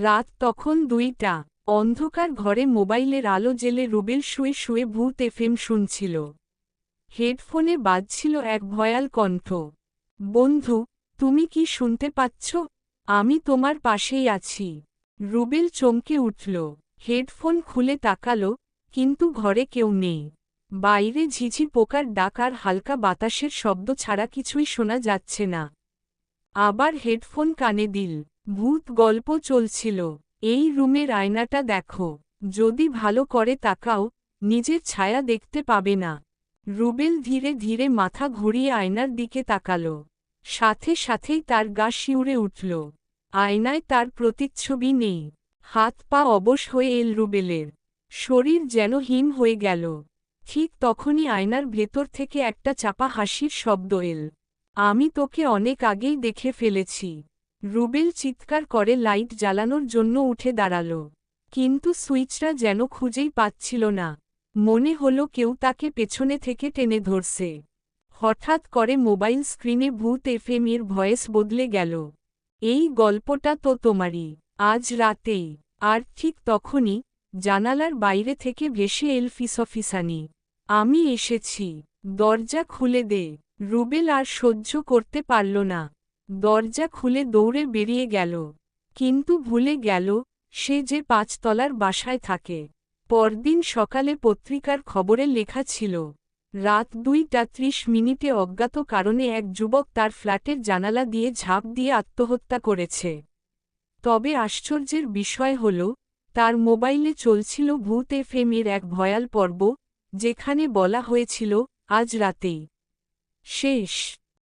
রাত তখন 2টা। অন্ধকার ঘরে মোবাইলের আলো জ্বেলে রুবেল শুয়ে শুয়ে ভূত এফএম শুনছিল। হেডফোনে বাজছিল এক ভয়াল কণ্ঠ। বন্ধু, তুমি কি শুনতে পাচ্ছ? আমি তোমার পাশেই আছি। রুবেল চমকে উঠল। হেডফোন খুলে তাকালো, কিন্তু ঘরে কেউ নেই। বাইরে ঝিঝি পোকার ডাক আর হালকা বাতাসের শব্দ ছাড়া কিছুই শোনা যাচ্ছে না। আবার হেডফোন কানে দিল। ভূত গল্প চলছিল। এই রুমের আয়নাটা দেখো। যদি ভালো করে তাকাও, নিজের ছায়া দেখতে পাবে না। রুবেল ধীরে ধীরে মাথা ঘুরিয়ে আয়নার দিকে তাকালো। সাথে সাথেই তার গা শিউরে উঠল। আয়নায় তার প্রতিচ্ছবি নেই। হাত পা অবশ হয়ে এল রুবেলের। শরীর যেন হিম হয়ে গেল। ঠিক তখনই আয়নার ভেতর থেকে একটা চাপা হাসির শব্দ এল। আমি তোকে অনেক আগেই দেখে ফেলেছি। রুবেল চিৎকার করে লাইট জ্বালানোর জন্য উঠে দাঁড়াল। কিন্তু সুইচটা যেন খুঁজেই পাচ্ছিল না। মনে হলো কেউ তাকে পেছনে থেকে টেনে ধরছে। হঠাৎ করে মোবাইল স্ক্রিনে ভূত এফএম এর ভয়েস বদলে গেল। এই গল্পটা তো তোমারই। আজ রাতেই। আর ঠিক তখনই জানালার বাইরে থেকে ভেসে এল ফিসফিসানি। আমি এসেছি। দরজা খুলে দে। রুবেল আর সহ্য করতে পারল না। দরজা খুলে দৌড়ে বেরিয়ে গেল। কিন্তু ভুলে গেল, সে যে 5 তলার বাসায় থাকে। পরদিন সকালে পত্রিকার খবরে লেখা ছিল, রাত 2টা 30 অজ্ঞাত কারণে এক যুবক তার ফ্ল্যাটের জানালা দিয়ে ঝাঁপ দিয়ে আত্মহত্যা করেছে। তবে আশ্চর্যের বিষয় হল, তার মোবাইলে চলছিল ভূত এফএম এর এক ভয়াল পর্ব, যেখানে বলা হয়েছিল, আজ রাতেই শেষ।